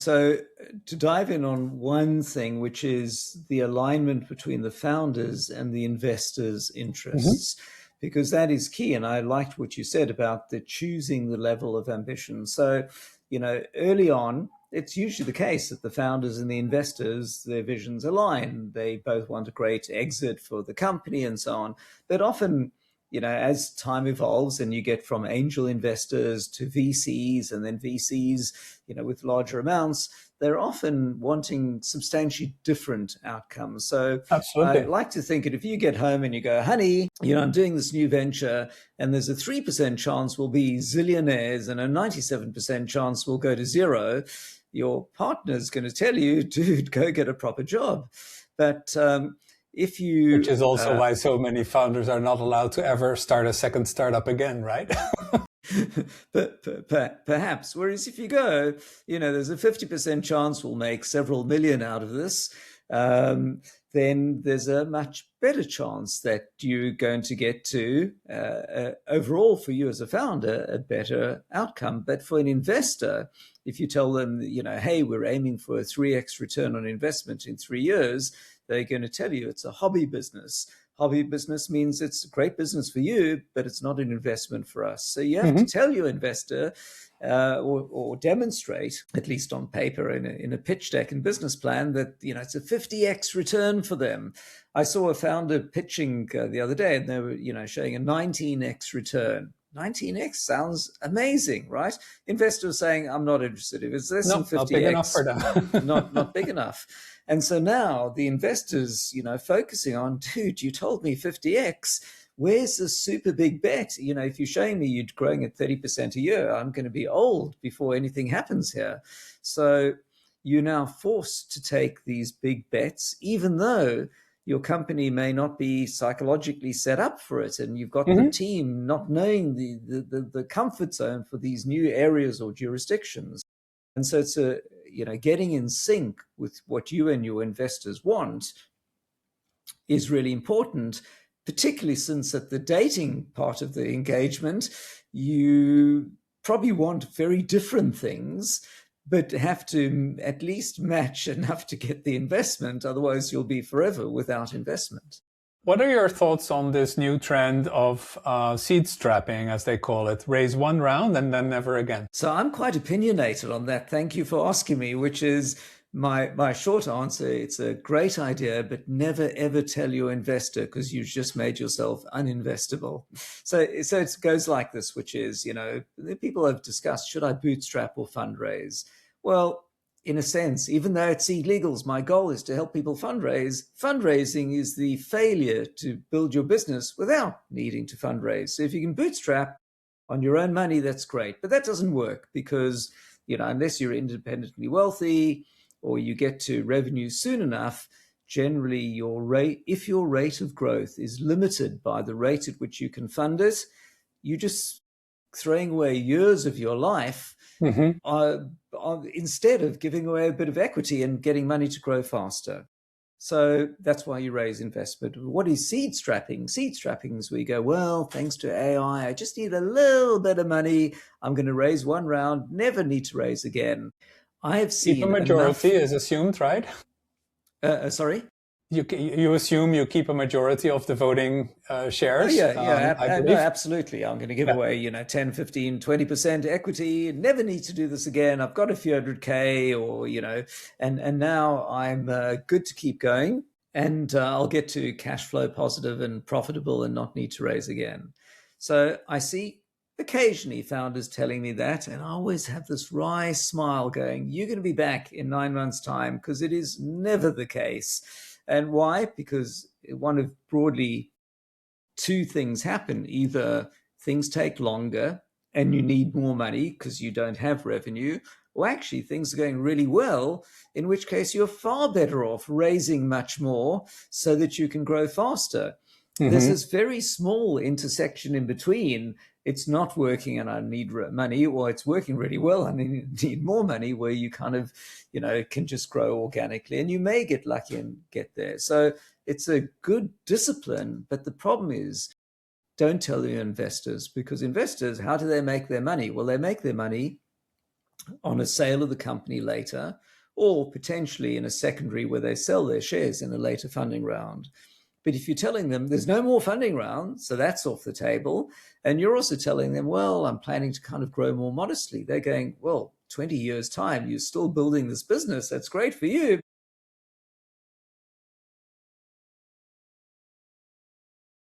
So to dive in on one thing, which is the alignment between the founders and the investors' Hmm. interests, because that is key. And I liked what you said about the choosing the level of ambition. So, early on, it's usually the case that the founders and the investors, their visions align. They both want a great exit for the company and so on. But often, as time evolves and you get from angel investors to VCs and then VCs, with larger amounts, they're often wanting substantially different outcomes. So I Absolutely. like to think that if you get home and you go, honey, I'm doing this new venture and there's a 3% chance we'll be zillionaires and a 97% chance we'll go to zero, your partner's going to tell you, dude, go get a proper job. But if Which you is also why so many founders are not allowed to ever start a second startup again, right? but perhaps. Whereas if you go, there's a 50% chance we'll make several million out of this, then there's a much better chance that you're going to get to, overall for you as a founder, a better outcome. But for an investor, if you tell them, hey, we're aiming for a 3x return on investment in 3 years, they're going to tell you it's a hobby business. Hobby business means it's a great business for you, but it's not an investment for us. So you have to Hmm. tell your investor, or demonstrate, at least on paper in a pitch deck and business plan, that it's a 50x return for them. I saw a founder pitching the other day, and they were showing a 19x return. 19x sounds amazing, right? Investors saying, I'm not interested. If it's less than No, not big enough 50x, for them. not big enough. And so now the investors, focusing on, dude, you told me 50x. Where's the super big bet? If you're showing me you're growing at 30% a year, I'm going to be old before anything happens here. So you're now forced to take these big bets, even though your company may not be psychologically set up for it, and you've got the Hmm. team not knowing the comfort zone for these new areas or jurisdictions. And so it's getting in sync with what you and your investors want is really important, particularly since at the dating part of the engagement, you probably want very different things, but have to at least match enough to get the investment. Otherwise, you'll be forever without investment. What are your thoughts on this new trend of seed strapping, as they call it? Raise one round and then never again. So I'm quite opinionated on that. Thank you for asking me, which is my short answer. It's a great idea, but never ever tell your investor, because you've just made yourself uninvestable. So it goes like this, which is, people have discussed, should I bootstrap or fundraise? Well, in a sense, even though it's SeedLegals, my goal is to help people fundraise. Fundraising is the failure to build your business without needing to fundraise. So if you can bootstrap on your own money, that's great. But that doesn't work because, unless you're independently wealthy or you get to revenue soon enough, generally if your rate of growth is limited by the rate at which you can fund it, you're just throwing away years of your life, Hmm. instead of giving away a bit of equity and getting money to grow faster. So that's why you raise investment. What is seed strapping? Seed strapping is where you go, well, thanks to AI, I just need a little bit of money. I'm going to raise one round, never need to raise again. I have Keep a seen majority enough. is assumed, right? Sorry? You assume you keep a majority of the voting Oh, shares, yeah. I No, believe. absolutely. I'm going to give Yeah. away, 10, 15, 20% equity. Never need to do this again. I've got a few hundred K or, and now I'm good to keep going. And I'll get to cash flow positive and profitable and not need to raise again. So I see occasionally founders telling me that, and I always have this wry smile going, you're going to be back in 9 months' time, because it is never the case. And why? Because one of broadly two things happen. Either things take longer and you need more money because you don't have revenue, or actually things are going really well, in which case you're far better off raising much more so that you can grow faster. There's Hmm. this very small intersection in between. It's not working and I need money, or it's working really well and I need more money, where you kind of, can just grow organically, and you may get lucky and get there. So it's a good discipline, but the problem is, don't tell your investors, because investors, how do they make their money? Well, they make their money on a sale of the company later, or potentially in a secondary where they sell their shares in a later funding round. But if you're telling them there's no more funding round, so that's off the table, and you're also telling them, well, I'm planning to kind of grow more modestly, they're going, well, 20 years' time, you're still building this business. That's great for you.